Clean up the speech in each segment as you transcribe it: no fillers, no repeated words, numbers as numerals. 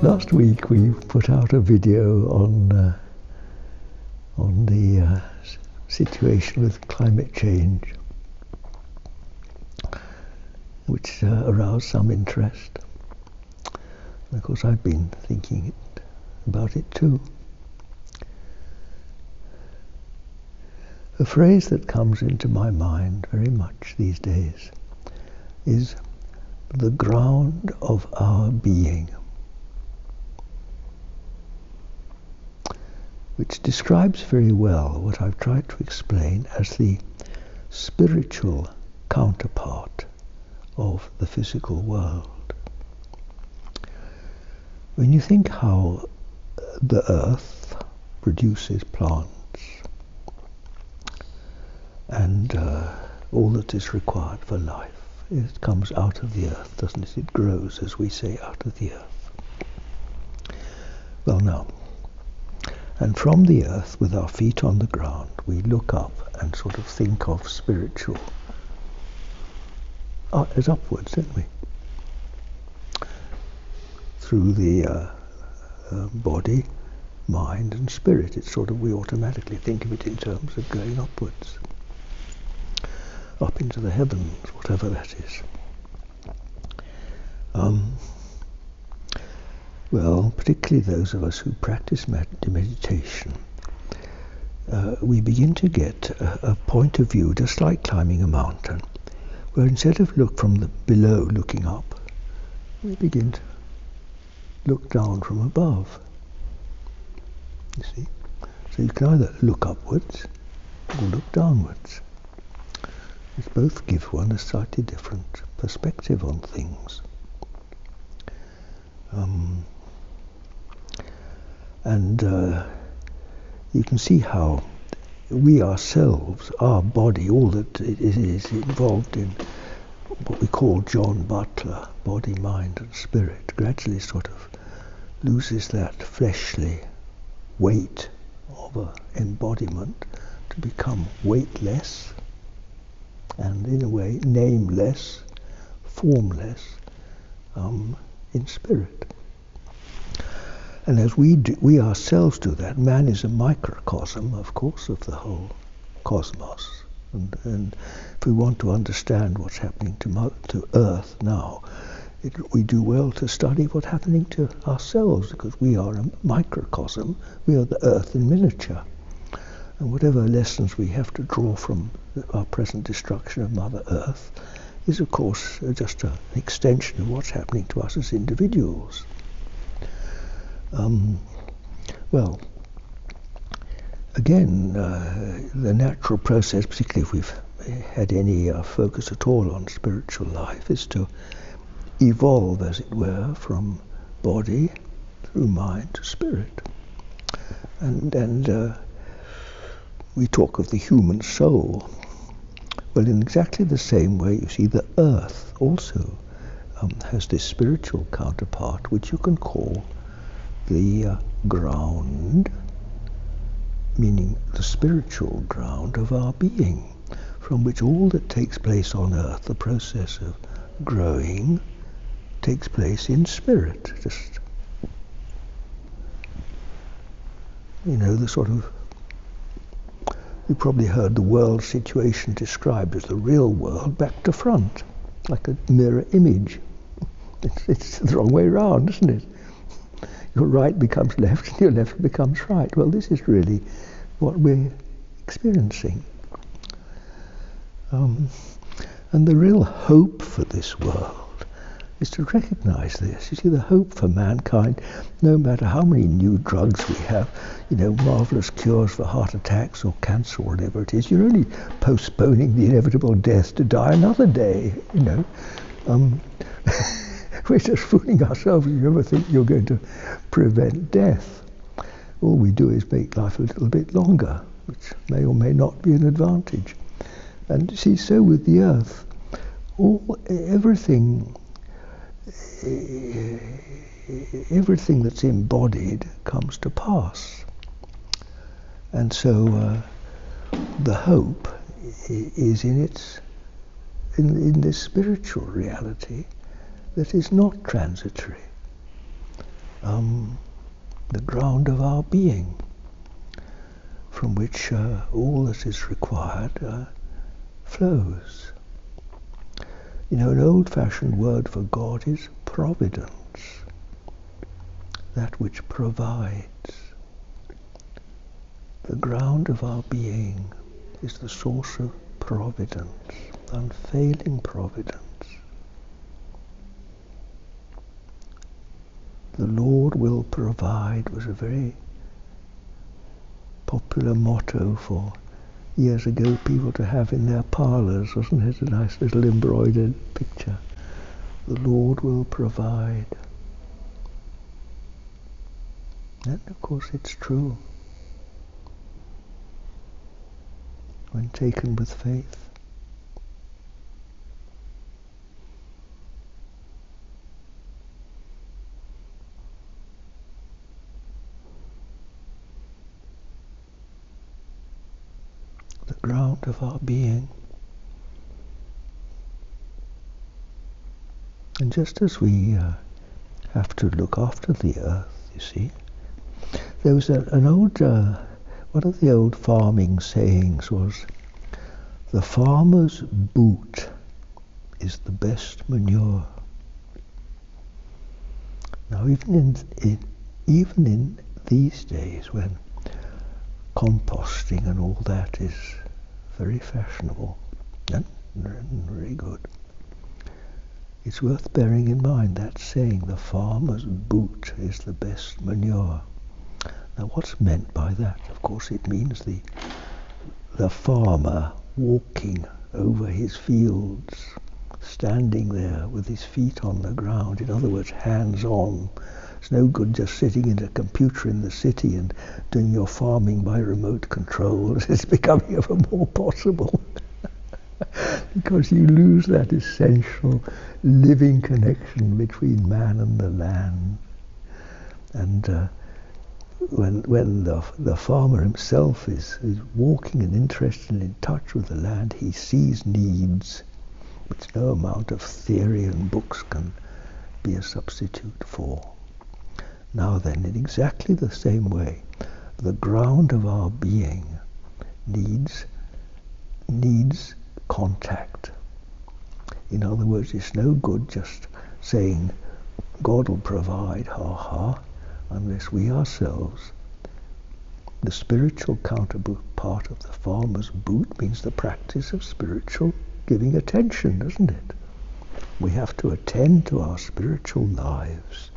Last week we put out a video on the situation with climate change, which aroused some interest. And of course I've been thinking about it too. A phrase that comes into my mind very much these days is the ground of our being, which describes very well what I've tried to explain as the spiritual counterpart of the physical world. When you think how the earth produces plants and all that is required for life, it comes out of the earth, doesn't it? It grows, as we say, out of the earth. Well, now, and from the earth, with our feet on the ground, we look up and sort of think of spiritual as upwards, don't we? Through the body, mind and spirit. It's sort of, we automatically think of it in terms of going upwards, up into the heavens, whatever that is. Well, particularly those of us who practice meditation, we begin to get a point of view, just like climbing a mountain, where instead of look from the below looking up, we begin to look down from above. You see? So you can either look upwards or look downwards. Which both give one a slightly different perspective on things. You can see how we ourselves, our body, all that it is involved in what we call John Butler, body, mind and spirit, gradually sort of loses that fleshly weight of an embodiment to become weightless and, in a way, nameless, formless in spirit. And as we ourselves do that, man is a microcosm, of course, of the whole cosmos. And if we want to understand what's happening to Earth now, we do well to study what's happening to ourselves, because we are a microcosm. We are the Earth in miniature. And whatever lessons we have to draw from our present destruction of Mother Earth is, of course, just an extension of what's happening to us as individuals. Well, again, the natural process, particularly if we've had any focus at all on spiritual life, is to evolve, as it were, from body through mind to spirit. And we talk of the human soul. Well, in exactly the same way, you see, the earth also has this spiritual counterpart, which you can call the ground, meaning the spiritual ground of our being, from which all that takes place on earth, the process of growing, takes place in spirit. Just, you know, the sort of, you probably heard the world situation described as the real world back to front, like a mirror image. It's the wrong way around, isn't it? Your right becomes left and your left becomes right. Well, this is really what we're experiencing. And the real hope for this world is to recognize this. You see, the hope for mankind, no matter how many new drugs we have, you know, marvelous cures for heart attacks or cancer or whatever it is, you're only postponing the inevitable death to die another day, you know. We're just fooling ourselves. You never think you're going to prevent death. All we do is make life a little bit longer, which may or may not be an advantage. And you see, so with the earth, everything that's embodied comes to pass. And so the hope is in this spiritual reality that is not transitory. the ground of our being, from which all that is required flows. You know, an old-fashioned word for God is providence, that which provides. The ground of our being is the source of providence, unfailing providence. The Lord will provide was a very popular motto for years ago people to have in their parlours, wasn't it? A nice little embroidered picture. The Lord will provide. And of course it's true when taken with faith. The ground of our being. And just as we have to look after the earth, you see, there was an old, one of the old farming sayings was, the farmer's boot is the best manure. Now even in these days when composting and all that is very fashionable and very good, it's worth bearing in mind that saying, the farmer's boot is the best manure. Now what's meant by that? Of course it means the farmer walking over his fields, standing there with his feet on the ground, in other words, hands-on. It's no good just sitting in a computer in the city and doing your farming by remote control. It's becoming ever more possible because you lose that essential living connection between man and the land. And when the farmer himself is walking and interested and in touch with the land, he sees needs which no amount of theory and books can be a substitute for. Now then, in exactly the same way, the ground of our being needs contact. In other words, it's no good just saying God will provide, unless we ourselves, the spiritual counterpart of the farmer's boot means the practice of spiritual giving attention, doesn't it? We have to attend to our spiritual lives.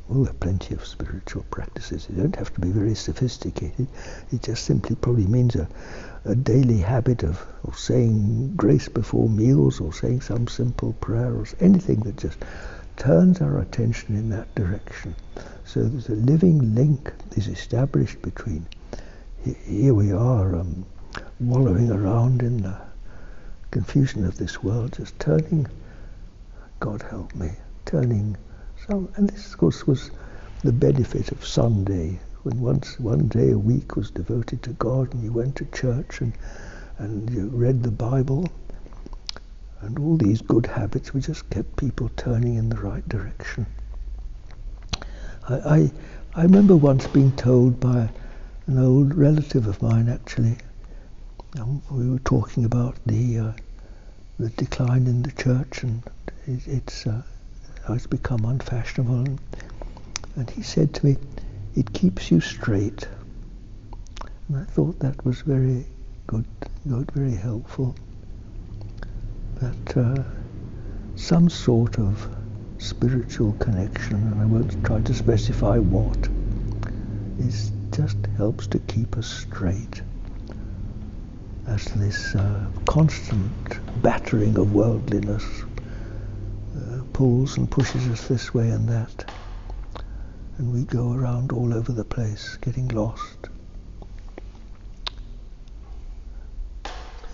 Well, there are plenty of spiritual practices. They don't have to be very sophisticated. It just simply probably means a daily habit of saying grace before meals, or saying some simple prayer, or anything that just turns our attention in that direction. So there's a living link is established between, here we are wallowing around in the confusion of this world, just turning, God help me, turning some, and this of course was the benefit of Sunday, when one day a week was devoted to God, and you went to church and you read the Bible, and all these good habits, we just kept people turning in the right direction. I remember once being told by an old relative of mine, actually, we were talking about the decline in the church, and it's how it's become unfashionable, and he said to me, it keeps you straight. And I thought that was very good, very helpful, that some sort of spiritual connection, and I won't try to specify what, is just helps to keep us straight, as this constant battering of worldliness pulls and pushes us this way and that, and we go around all over the place getting lost.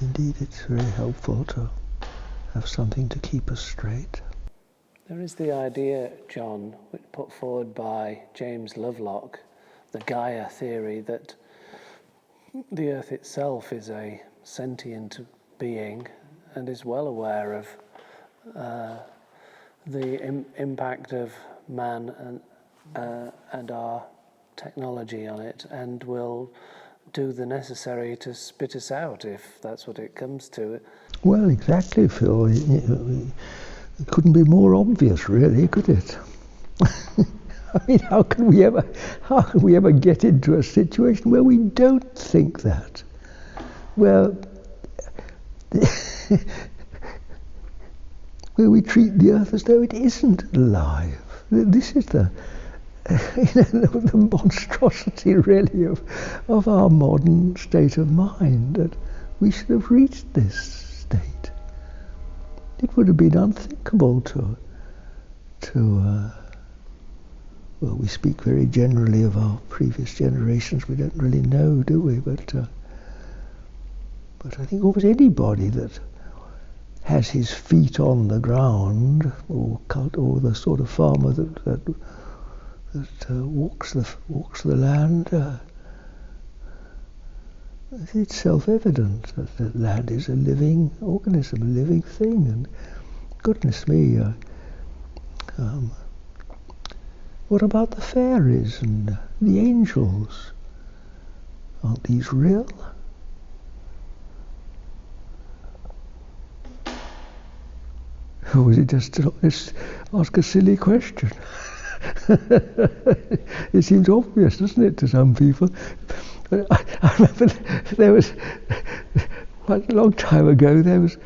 Indeed, it's very helpful to have something to keep us straight. There is the idea, John, put forward by James Lovelock, the Gaia theory, that the Earth itself is a sentient being and is well aware of the impact of man and our technology on it, and will do the necessary to spit us out if that's what it comes to. Well, exactly, Phil. It couldn't be more obvious, really, could it? I mean, how can we ever get into a situation where we don't think that? Well, where we treat the earth as though it isn't alive. This is the monstrosity, really, of our modern state of mind, that we should have reached this state. It would have been unthinkable well, we speak very generally of our previous generations. We don't really know, do we? But I think almost anybody that has his feet on the ground, or the sort of farmer that walks the land, it's self-evident that land is a living organism, a living thing. And goodness me, what about the fairies and the angels? Aren't these real? Or was it just to ask a silly question? It seems obvious, doesn't it, to some people? But I remember there was, quite a long time ago, there was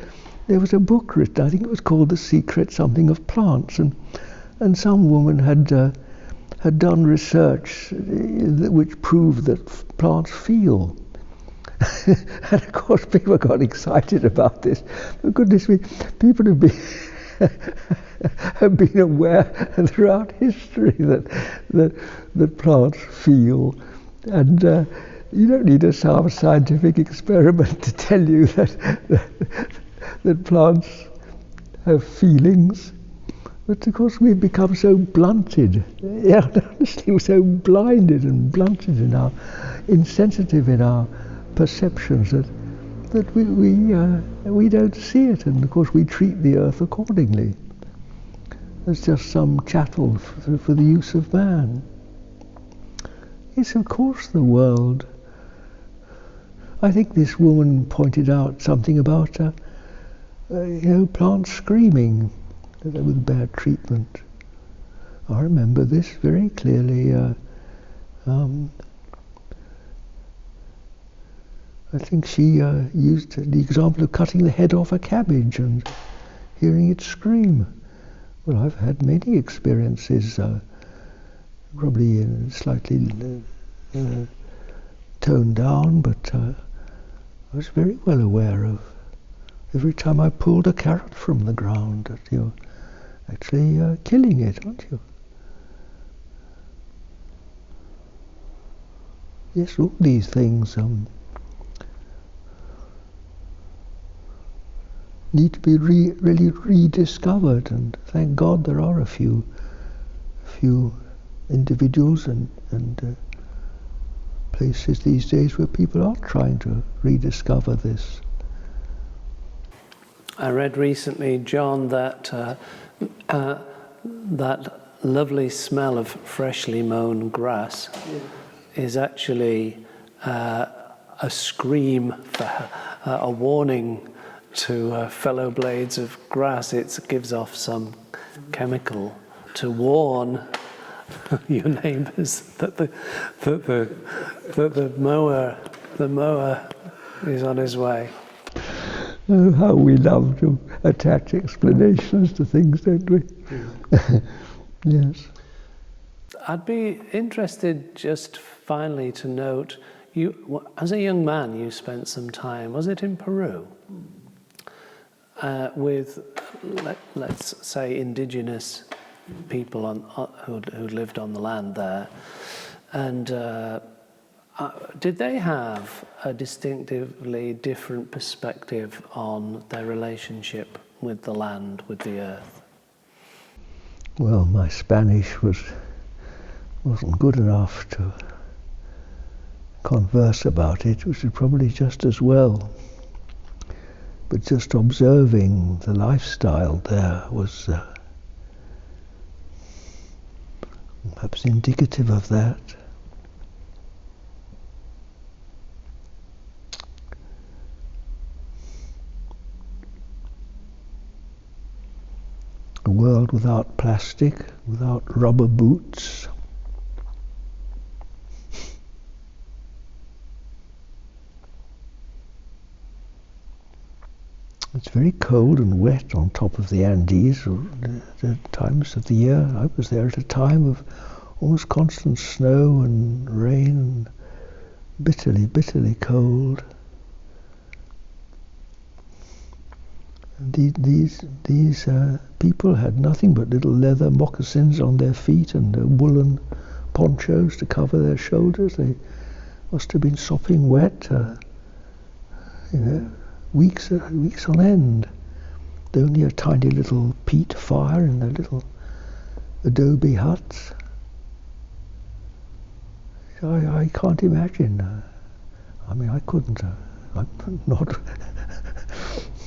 a book written, I think it was called The Secret Something of Plants, and some woman had done research which proved that plants feel. And of course people got excited about this. But goodness me, people have been aware throughout history that plants feel, and you don't need a scientific experiment to tell you that plants have feelings. But of course we've become so blunted, honestly, we're so blinded and blunted insensitive in our perceptions that we don't see it, and of course we treat the earth accordingly as just some chattel for the use of man. Yes, of course the world. I think this woman pointed out something about plants screaming with bad treatment. I remember this very clearly. I think she used the example of cutting the head off a cabbage and hearing it scream. Well, I've had many experiences, probably slightly toned down, but I was very well aware of every time I pulled a carrot from the ground that you're actually killing it, aren't you? Yes, all these things need to be really rediscovered, and thank God there are a few individuals and places these days where people are trying to rediscover this. I read recently, John, that that lovely smell of freshly mown grass is actually a scream, for a warning to fellow blades of grass. It gives off some chemical to warn your neighbours that the mower is on his way. Oh, how we love to attach explanations to things, don't we? Yes. I'd be interested, just finally, to note, you, as a young man, you spent some time, was it in Peru, with, let's say, indigenous people who lived on the land there, and did they have a distinctively different perspective on their relationship with the land, with the earth? Well, my Spanish wasn't good enough to converse about it, which is probably just as well. But just observing the lifestyle there was perhaps indicative of that. A world without plastic, without rubber boots. It's very cold and wet on top of the Andes at times of the year. I was there at a time of almost constant snow and rain and bitterly, bitterly cold. And these people had nothing but little leather moccasins on their feet and woolen ponchos to cover their shoulders. They must have been sopping wet, weeks on end. Only a tiny little peat fire in their little adobe huts. I can't imagine. I mean, I couldn't. I'm not.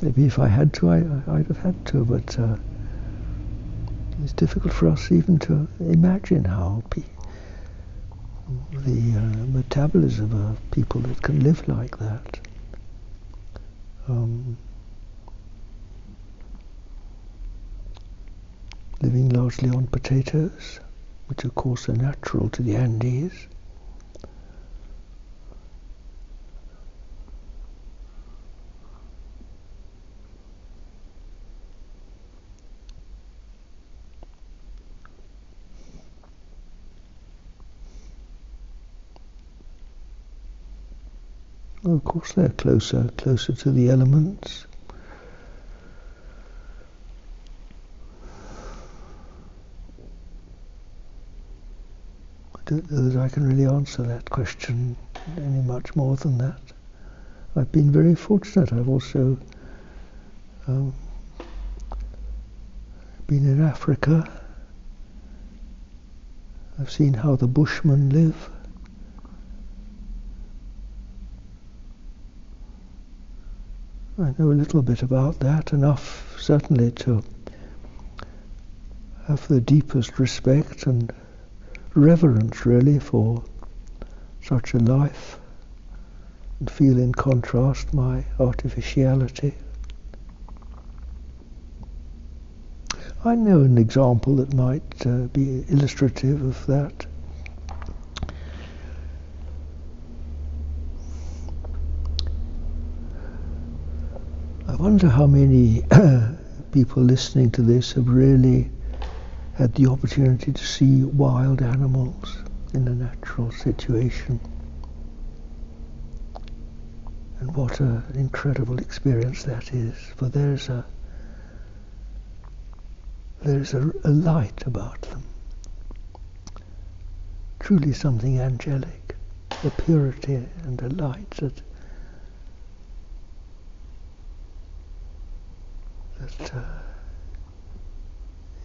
Maybe if I had to, I'd have had to, but it's difficult for us even to imagine how the metabolism of people that can live like that. Living largely on potatoes, which of course are natural to the Andes. Well, of course they're closer to the elements. I don't know that I can really answer that question any much more than that. I've been very fortunate. I've also been in Africa. I've seen how the Bushmen live. I know a little bit about that, enough certainly to have the deepest respect and reverence really for such a life, and feel in contrast my artificiality. I know an example that might be illustrative of that. I wonder how many people listening to this have really had the opportunity to see wild animals in a natural situation. And what an incredible experience that is. For there's a light about them. Truly something angelic. A purity and a light that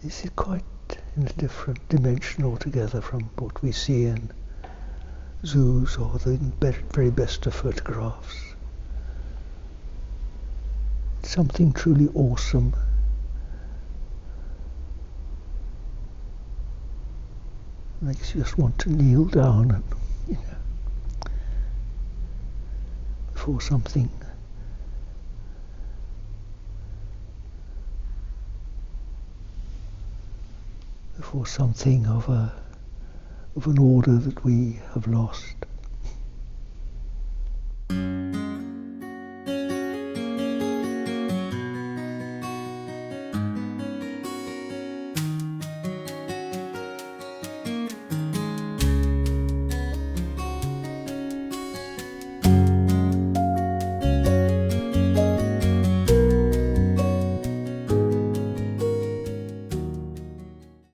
is quite in a different dimension altogether from what we see in zoos or the very best of photographs. It's something truly awesome. Makes you just want to kneel down and, before something of an order that we have lost.